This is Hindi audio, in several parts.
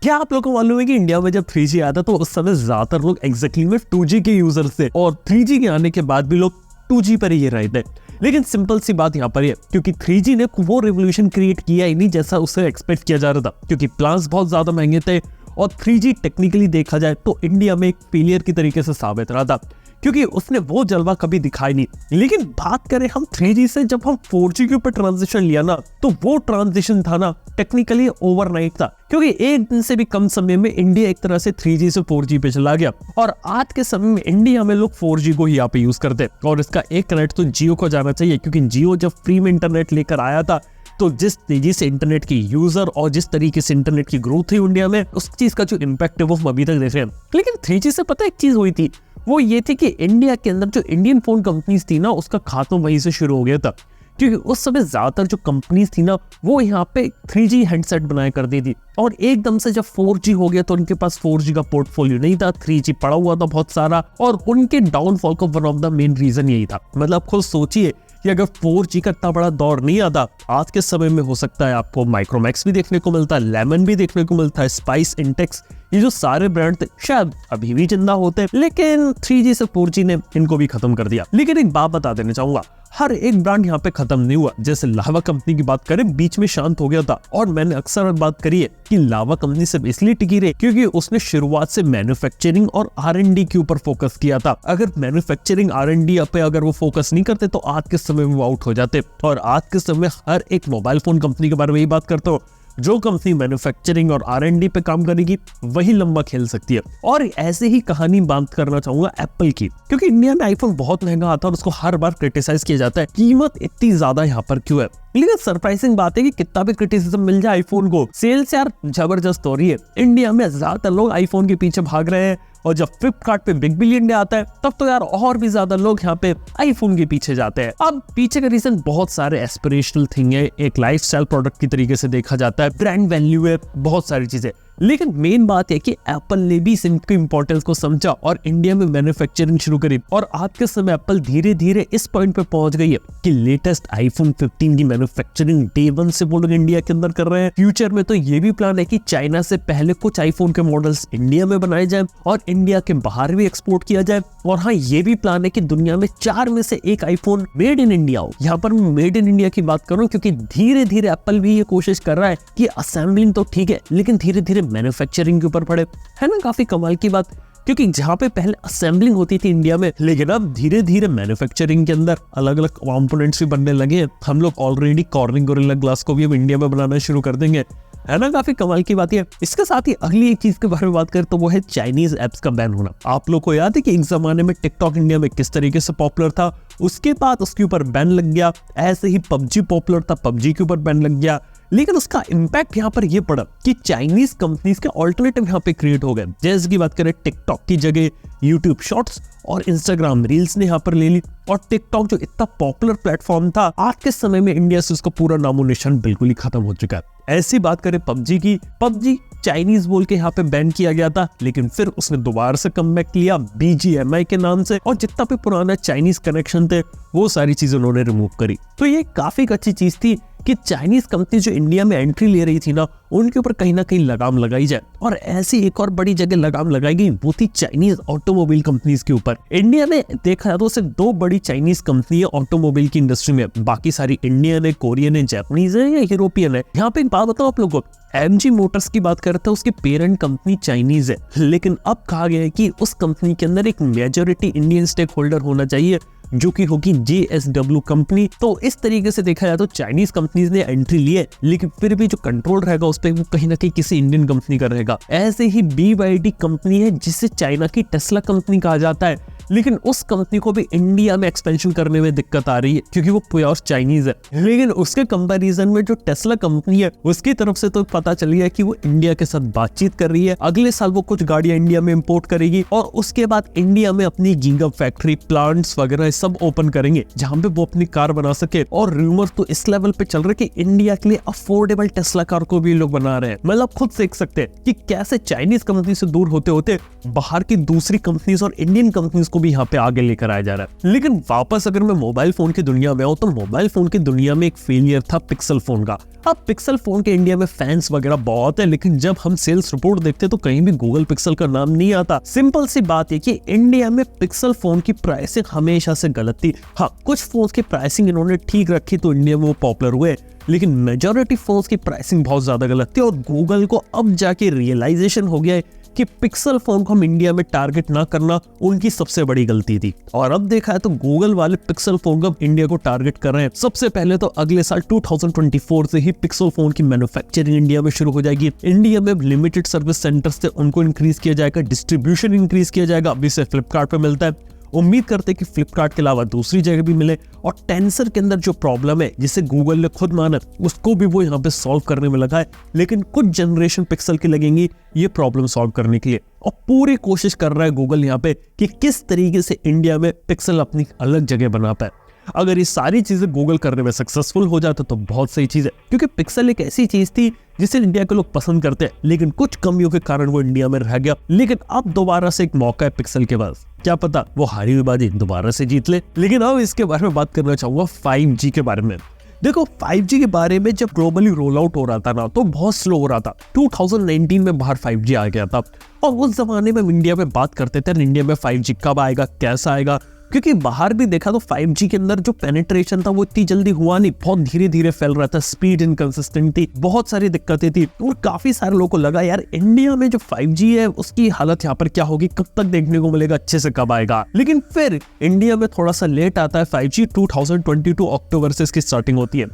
क्या आप लोगों को मालूम है कि इंडिया में जब 3G आया था तो उस समय ज्यादातर लोग एग्जैक्टली में 2G के यूजर्स थे और 3G के आने के बाद भी लोग 2G पर ही रहे थे। लेकिन सिंपल सी बात यहाँ पर है क्योंकि 3G ने वो रेवोल्यूशन क्रिएट किया ही नहीं जैसा उससे एक्सपेक्ट किया जा रहा था, क्योंकि प्लान्स बहुत ज्यादा महंगे थे और 3G टेक्निकली देखा जाए तो इंडिया में एक फेलियर की तरीके से साबित रहा था क्योंकि उसने वो जलवा कभी दिखाई नहीं। लेकिन बात करें हम 3G से जब हम 4G के ऊपर ट्रांजिशन लिया ना, तो वो ट्रांजिशन था ना टेक्निकली ओवरनाइट था, क्योंकि एक दिन से भी कम समय में इंडिया एक तरह से 3G से 4G पे चला गया और आज के समय में इंडिया में लोग 4G को ही यहाँ पे यूज करते हैं। और इसका एक क्रेडिट तो जियो को जाना चाहिए, क्योंकि जियो जब फ्री में इंटरनेट लेकर आया था तो जिस तेजी से इंटरनेट की यूजर और जिस तरीके से इंटरनेट की ग्रोथ हुई इंडिया में, उस चीज का जो इम्पैक्ट है वो हम अभी तक देख रहे हैं। लेकिन 3G से पता एक चीज हुई थी, वो ये थी कि इंडिया के अंदर जो इंडियन फोन कंपनीज थी ना, उसका खात्मा वहीं से शुरू हो गया था, क्योंकि उस समय ज्यादातर जो कंपनीज थी ना वो यहाँ पे 3G हैंडसेट बनाया करती थी और एकदम से जब 4G हो गया तो उनके पास 4G का पोर्टफोलियो नहीं था, 3G पड़ा हुआ था बहुत सारा और उनके डाउनफॉल का one of the main reason यही था। मतलब खुद सोचिए कि अगर 4G का इतना बड़ा दौर नहीं आता, आज के समय में हो सकता है आपको माइक्रोमैक्स भी देखने को मिलता है, लेमन भी देखने को मिलता है, स्पाइस, इंटेक्स, ये जो सारे ब्रांड थे शायद अभी भी जिंदा होते, लेकिन 3G से 4G ने इनको भी खत्म कर दिया। लेकिन एक बात बता देना चाहूंगा, हर एक ब्रांड यहाँ पे खत्म नहीं हुआ। जैसे लावा कंपनी की बात करें, बीच में शांत हो गया था और मैंने अक्सर बात करी है कि लावा कंपनी सिर्फ इसलिए टिकी रही क्योंकि उसने शुरुआत से मैन्युफैक्चरिंग और R&D के ऊपर फोकस किया था। अगर मैन्युफैक्चरिंग R&D पे अगर वो फोकस नहीं करते तो आज के समय में वो आउट हो जाते। और आज के समय हर एक मोबाइल फोन कंपनी के बारे में यही बात करता हूँ, जो कंपनी मैन्युफैक्चरिंग और R&D पे काम करेगी वही लंबा खेल सकती है। और ऐसे ही कहानी बात करना चाहूंगा एप्पल की, क्योंकि इंडिया में आईफोन बहुत महंगा आता है और उसको हर बार क्रिटिसाइज किया जाता है, कीमत इतनी ज्यादा यहाँ पर क्यों है। लेकिन सरप्राइजिंग बात है कि कितना भी क्रिटिसिज्म मिल जाए आईफोन को, सेल्स यार जबरदस्त हो रही है। इंडिया में ज्यादातर लोग आईफोन के पीछे भाग रहे हैं और जब फ्लिपकार्ट पे बिग बिलियन डे आता है तब तो यार और भी ज्यादा लोग यहाँ पे आईफोन के पीछे जाते हैं। अब पीछे का रीजन बहुत सारे एस्पिरेशनल थिंग है, एक लाइफस्टाइल प्रोडक्ट की तरीके से देखा जाता है, ब्रांड वैल्यू है, बहुत सारी चीजें। लेकिन मेन बात है कि एप्पल ने भी इनकी इंपॉर्टेंस को समझा और इंडिया में मैन्युफैक्चरिंग शुरू करी और आज के समय एप्पल धीरे धीरे इस पॉइंट पे पहुंच गई है कि लेटेस्ट आईफोन 15 की मैन्युफैक्चरिंग डे 1 से वो लोग इंडिया के अंदर कर रहे हैं। फ्यूचर में तो ये भी प्लान है कि चाइना से पहले कुछ आईफोन के मॉडल्स इंडिया में बनाए जाए और इंडिया के बाहर भी एक्सपोर्ट किया जाए। और हाँ, ये भी प्लान है कि दुनिया में 4 में से 1 आईफोन मेड इन इंडिया हो। यहाँ पर मैं मेड इन इंडिया की बात करूँ क्योंकि धीरे धीरे एप्पल भी ये कोशिश कर रहा है कि असेंबलिंग तो ठीक है लेकिन धीरे धीरे मैन्युफैक्चरिंग के ऊपर पड़े, है ना। काफी कमाल की बात, क्योंकि जहां पे पहले असेंबलिंग होती थी इंडिया में, लेकिन अब धीरे धीरे मैन्युफैक्चरिंग के अंदर अलग अलग कंपोनेंट्स भी बनने लगे हैं। हम लोग ऑलरेडी कॉर्निंग गोरिल्ला ग्लास को भी अब इंडिया में बनाना शुरू कर देंगे, है ना। काफी कमाल की बात है। इसके साथ ही अगली एक चीज के बारे में बात करें तो वो है चाइनीज एप्स का बैन होना। आप लोग को याद है कि एक जमाने में टिकटॉक इंडिया में किस तरीके से पॉपुलर था, उसके बाद उसके ऊपर बैन लग गया। ऐसे ही पबजी पॉपुलर था, पबजी के ऊपर बैन लग गया। लेकिन उसका इम्पैक्ट यहाँ पर ये पड़ा कि चाइनीज कंपनीज के ऑल्टरनेटिव यहाँ पे क्रिएट हो गए। जैसे की बात करें, टिकटॉक की जगह यूट्यूब शॉर्ट्स और इंस्टाग्राम रील्स ने यहाँ पर ले ली और टिकटॉक जो इतना पॉपुलर प्लेटफॉर्म था, आज के समय में इंडिया से उसका पूरा नामो निशान बिल्कुल ही खत्म हो चुका है। ऐसी बात करें पबजी की, पबजी चाइनीज बोल के यहाँ पे बैन किया गया था, लेकिन फिर उसने दोबारा से कमबैक किया BGMI के नाम से और जितना भी पुराना चाइनीज कनेक्शन थे वो सारी चीजें उन्होंने रिमूव करी। तो ये काफी अच्छी चीज थी कि चाइनीज कंपनी जो इंडिया में एंट्री ले रही थी ना, उनके ऊपर कहीं ना कहीं लगाम लगाई जाए। और ऐसी एक और बड़ी जगह लगाम लगाई गई, वो थी चाइनीज ऑटोमोबाइल कंपनीज के ऊपर। इंडिया में देखा जाए तो सिर्फ 2 बड़ी चाइनीज कंपनी है ऑटोमोबाइल की इंडस्ट्री में, बाकी सारी इंडियन है, कोरियन है, जापानीज है या यूरोपियन है। यहाँ पे एक बात बताओ आप लोगों को, MG मोटर्स की बात करते हैं, उसकी पेरेंट कंपनी चाइनीज है, लेकिन अब कहा गया है कि उस कंपनी के अंदर एक मेजॉरिटी इंडियन स्टेक होल्डर होना चाहिए जो कि होगी JSW कंपनी। तो इस तरीके से देखा जाए तो चाइनीज कंपनीज ने एंट्री ली है, लेकिन फिर भी जो कंट्रोल रहेगा उस पर वो कहीं ना कहीं किसी इंडियन कंपनी का रहेगा। ऐसे ही BYD कंपनी है जिसे चाइना की टेस्ला कंपनी कहा जाता है, लेकिन उस कंपनी को भी इंडिया में एक्सपेंशन करने में दिक्कत आ रही है क्योंकि वो प्योर चाइनीज है। लेकिन उसके कंपैरिजन में जो टेस्ला कंपनी है उसकी तरफ से तो पता चल गया कि वो इंडिया के साथ बातचीत कर रही है। अगले साल वो कुछ गाड़ियां इंडिया में इंपोर्ट करेगी और उसके बाद इंडिया में अपनी गीगा फैक्ट्री, प्लांट्स वगैरह सब ओपन करेंगे जहां पे वो अपनी कार बना सके। और रूमर तो इस लेवल पे चल रहे कि इंडिया के लिए अफोर्डेबल टेस्ला कार को भी लोग बना रहे हैं। मतलब खुद देख सकते हैं कि कैसे चाइनीज कंपनी से दूर होते होते बाहर की दूसरी कंपनीज और इंडियन कंपनीज को भी यहाँ पे आगे लेकर आया जा रहा है। लेकिन वापस अगर मैं मोबाइल फोन की दुनिया में हूँ तो मोबाइल फोन की दुनिया में एक फेलियर था पिक्सल फोन का। अब पिक्सल फोन के इंडिया में फैंस वगैरह बहुत है, लेकिन जब हम सेल्स रिपोर्ट देखते तो कहीं भी गूगल पिक्सल का नाम नहीं आता। सिंपल सी बात है कि इंडिया में पिक्सल फोन की प्राइसिंग हमेशा से गलत थी। हाँ, कुछ फोन्स की प्राइसिंग इन्होंने ठीक रखी तो इंडिया में वो पॉपुलर हुए, लेकिन मेजॉरिटी फोन्स की प्राइसिंग बहुत ज्यादा गलत थी। और गूगल को अब जाके रियलाइजेशन हो गया है कि पिक्सल फोन को हम इंडिया में टारगेट ना करना उनकी सबसे बड़ी गलती थी। और अब देखा है तो गूगल वाले पिक्सल फोन को इंडिया को टारगेट कर रहे हैं। सबसे पहले तो अगले साल 2024 से ही पिक्सल फोन की मैन्युफैक्चरिंग इंडिया में शुरू हो जाएगी। इंडिया में लिमिटेड सर्विस सेंटर्स से उनको इंक्रीज किया जाएगा, डिस्ट्रीब्यूशन इंक्रीज किया जाएगा। अभी से फ्लिपकार्ट पे मिलता है, उम्मीद करते हैं कि फ्लिपकार्ट के अलावा दूसरी जगह भी मिले। और टेंसर के अंदर जो प्रॉब्लम है जिसे गूगल ने खुद माना, उसको भी वो यहाँ पे सॉल्व करने में लगा है। लेकिन कुछ जनरेशन पिक्सल की लगेंगी ये प्रॉब्लम सॉल्व करने के लिए, और पूरी कोशिश कर रहा है गूगल यहाँ पे कि किस तरीके से इंडिया में पिक्सल अपनी अलग जगह बना पाए। अगर ये सारी चीजें गूगल करने में सक्सेसफुल हो जाता तो बहुत सही चीज है, क्योंकि पिक्सल एक ऐसी चीज थी जिसे इंडिया के लोग पसंद करते हैं, लेकिन कुछ कमियों के कारण वो इंडिया में रह गया। लेकिन अब दोबारा से एक मौका है पिक्सल के पास, क्या पता वो हारी हुई बाजी दोबारा से जीत ले। लेकिन अब इसके बारे में बात करना चाहूंगा 5G के बारे में। देखो 5G के बारे में जब ग्लोबली रोल आउट हो रहा था ना तो बहुत स्लो हो रहा था। 2019 में बाहर 5G आ गया था, और उस जमाने में इंडिया में बात करते थे इंडिया में 5G कब आएगा, कैसा आएगा, क्योंकि बाहर भी देखा तो 5G के अंदर जो पेनिट्रेशन था वो इतनी जल्दी हुआ नहीं, बहुत धीरे धीरे फैल रहा था, स्पीड इनकंसिस्टेंट थी, बहुत सारी दिक्कतें थी। और काफी सारे लोगों को लगा यार इंडिया में जो 5G है उसकी हालत यहाँ पर क्या होगी, कब तक देखने को मिलेगा, अच्छे से कब आएगा। लेकिन फिर इंडिया में थोड़ा सा लेट आता है 5G, 2022 अक्टूबर से इसकी स्टार्टिंग होती है।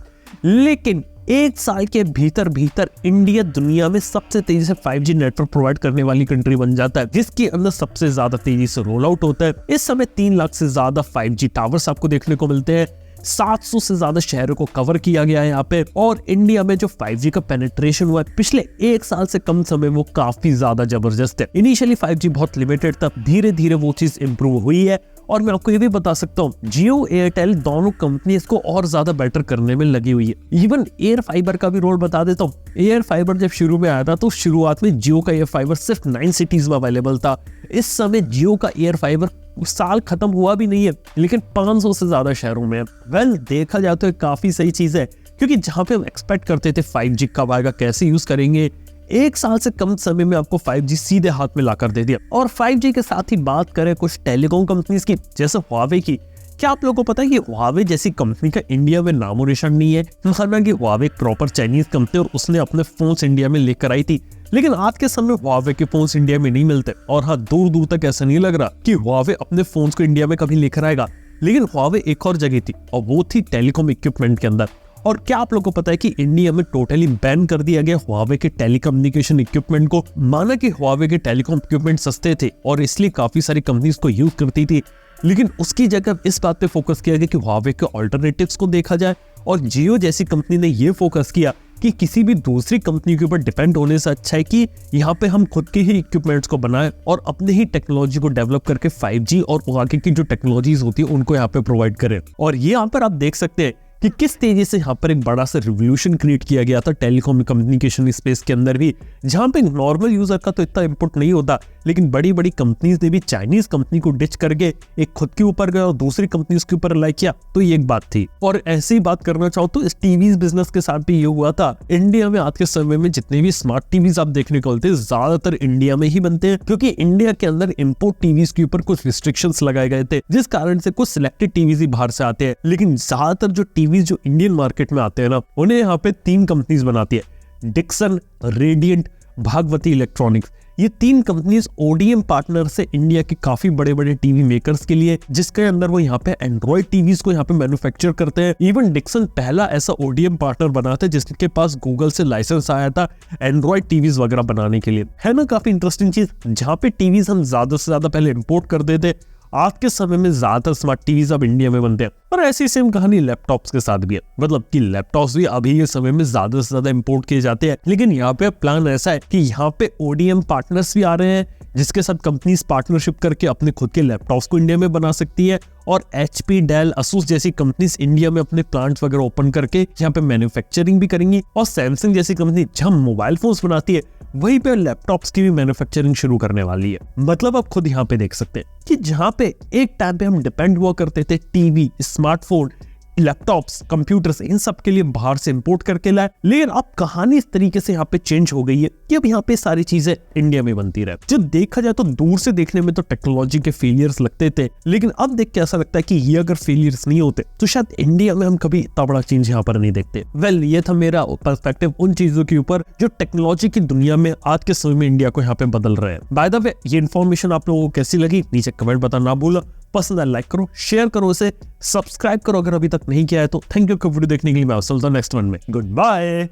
लेकिन एक साल के भीतर भीतर इंडिया दुनिया में सबसे तेजी से 5G नेटवर्क प्रोवाइड करने वाली कंट्री बन जाता है, जिसके अंदर सबसे ज्यादा तेजी से रोल आउट होता है। इस समय 3 लाख से ज्यादा 5G टावर्स आपको देखने को मिलते हैं, 700 से ज्यादा शहरों को कवर किया गया है यहाँ पे। और इंडिया में जो 5G का पेनिट्रेशन हुआ है पिछले 1 साल से कम समय वो काफी ज्यादा जबरदस्त है। इनिशियली 5G बहुत लिमिटेड था, धीरे धीरे वो चीज इंप्रूव हुई है। और मैं आपको ये भी बता सकता हूँ जियो एयरटेल दोनों कंपनी इसको और ज्यादा बेटर करने में लगी हुई है। इवन एयर फाइबर का भी रोल बता देता हूँ। एयर फाइबर जब शुरू में आया था तो शुरुआत में जियो का एयर फाइबर सिर्फ 9 सिटीज में अवेलेबल था। इस समय जियो का एयर फाइबर साल खत्म हुआ भी नहीं है, लेकिन 500 से ज्यादा शहरों में है। वेल देखा जाए तो काफी सही चीज है, क्योंकि जहां पे हम एक्सपेक्ट करते थे 5G कब आएगा, कैसे यूज करेंगे, 1 साल से कम समय में आपको 5G सीधे हाथ में लाकर दे दिया। और 5G के साथ ही बात करें कुछ टेलीकॉम कंपनीज की, जैसे Huawei की। क्या आप लोगों को पता है कि Huawei जैसी कंपनी का इंडिया में नामो निशान नहीं है। हालांकि Huawei एक प्रॉपर चाइनीज कंपनी और उसने अपने फोन्स इंडिया में लेकर आई थी, लेकिन आज के समय Huawei के फोन्स इंडिया में नहीं मिलते। और हाँ, दूर दूर तक ऐसा नहीं लग रहा कि Huawei अपने फोन्स को इंडिया में कभी लेकर आएगा। लेकिन Huawei एक और जगह थी, और वो थी टेलीकॉम इक्विपमेंट के अंदर। और क्या आप लोगों को पता है कि इंडिया में टोटली बैन कर दिया गया Huawei के टेलीकम्युनिकेशन इक्विपमेंट को। माना कि Huawei के टेलीकॉम इक्विपमेंट सस्ते थे और इसलिए काफी सारी कंपनीज को यूज करती थी, लेकिन उसकी जगह इस बात पे फोकस किया गया कि Huawei के ऑल्टरनेटिव्स को देखा जाए। और जियो जैसी कंपनी ने ये फोकस किया कि किसी भी दूसरी कंपनी के ऊपर डिपेंड होने से अच्छा है कि यहाँ पे हम खुद के ही इक्विपमेंट्स को बनाएं और अपने ही टेक्नोलॉजी को डेवलप करके 5G और आगे की जो टेक्नोलॉजीज होती है उनको यहाँ पे प्रोवाइड करें। और ये यहाँ पर आप देख सकते हैं कि किस तेजी से यहाँ पर एक बड़ा सा रिवोल्यूशन क्रिएट किया गया था टेलीकॉम कम्युनिकेशन स्पेस के अंदर भी, जहाँ पे नॉर्मल यूजर का तो इतना इनपुट नहीं होता, लेकिन बड़ी बड़ी कंपनीज ने भी चाइनीज कंपनी को डिच करके एक खुद के ऊपर गया और दूसरी कंपनीज के ऊपर अलाइ किया, तो ये एक बात थी। और ऐसे ही बात करना चाहो तो इस टीवी बिजनेस के साथ भी ये हुआ था। इंडिया में आज के समय में जितने भी स्मार्ट टीवीज आप देखने को मिलते हैं ज्यादातर इंडिया में ही बनते हैं, क्योंकि इंडिया के अंदर इम्पोर्ट टीवीज के ऊपर कुछ रिस्ट्रिक्शंस लगाए गए थे, जिस कारण से कुछ सिलेक्टेड टीवीज ही बाहर से आते हैं। लेकिन ज्यादातर जो टीवीज जो इंडियन मार्केट में आते हैं ना, उन्हें यहाँ पे 3 कंपनीज बनाती है, डिक्सन, रेडियंट, भागवती इलेक्ट्रॉनिक्स। ये 3 कंपनीज ओडीएम पार्टनर से इंडिया के काफी बड़े बड़े टीवी मेकर्स के लिए, जिसके अंदर वो यहाँ पे एंड्रॉइड टीवीज को यहाँ पे मैन्युफैक्चर करते हैं। इवन डिक्सन पहला ऐसा ओडीएम पार्टनर बना था जिसके पास गूगल से लाइसेंस आया था एंड्रॉइड टीवीज वगैरह बनाने के लिए। है ना काफी इंटरेस्टिंग चीज, जहाँ पे टीवीज हम ज्यादा से ज्यादा पहले इम्पोर्ट करते थे, आज के समय में ज्यादातर स्मार्ट टीवीज अब इंडिया में बनते हैं। और ऐसी सेम कहानी लैपटॉप्स के साथ भी है, मतलब कि लैपटॉप्स भी अभी के समय में ज्यादा से ज्यादा इंपोर्ट किए जाते हैं। लेकिन यहाँ पे प्लान ऐसा है कि यहाँ पे ओडीएम पार्टनर्स भी आ रहे हैं, जिसके साथ कंपनीज पार्टनरशिप करके अपने खुद के लैपटॉप्स को इंडिया में बना सकती है। और HP, डेल, असूस जैसी कंपनीज इंडिया में अपने प्लांट्स वगैरह ओपन करके यहाँ पे मैन्युफैक्चरिंग भी करेंगी। और सैमसंग जैसी कंपनी जहाँ मोबाइल फोन्स बनाती है वहीं पे लैपटॉप्स की भी मैन्युफैक्चरिंग शुरू करने वाली है। मतलब आप खुद यहाँ पे देख सकते हैं कि जहाँ पे एक टाइम पे हम डिपेंड हुआ करते थे टीवी, स्मार्टफोन, लैपटॉप्स, कंप्यूटर्स, इन सब के लिए बाहर से इंपोर्ट करके लाए, लेकिन अब कहानी इस तरीके से यहाँ पे चेंज हो गई है कि अब यहाँ पे सारी चीजें इंडिया में बनती रहे। जब देखा जाए तो दूर से देखने में तो टेक्नोलॉजी के फेलियर्स लगते थे, लेकिन अब देख के ऐसा लगता है कि ये अगर फेलियर्स नहीं होते तो शायद इंडिया में हम कभी इतना बड़ा चेंज यहाँ पर नहीं देखते। ये था मेरा पर्सपेक्टिव उन चीजों के ऊपर जो टेक्नोलॉजी की दुनिया में आज के समय में इंडिया को यहाँ पे बदल रहे हैं। बाय द वे, ये इन्फॉर्मेशन आप लोगों को कैसी लगी नीचे कमेंट बताना ना भूलो। पसंद है लाइक करो, शेयर करो, उसे सब्सक्राइब करो अगर अभी तक नहीं किया है तो। थैंक यू वीडियो देखने के लिए। मैं नेक्स्ट वन में। Good bye.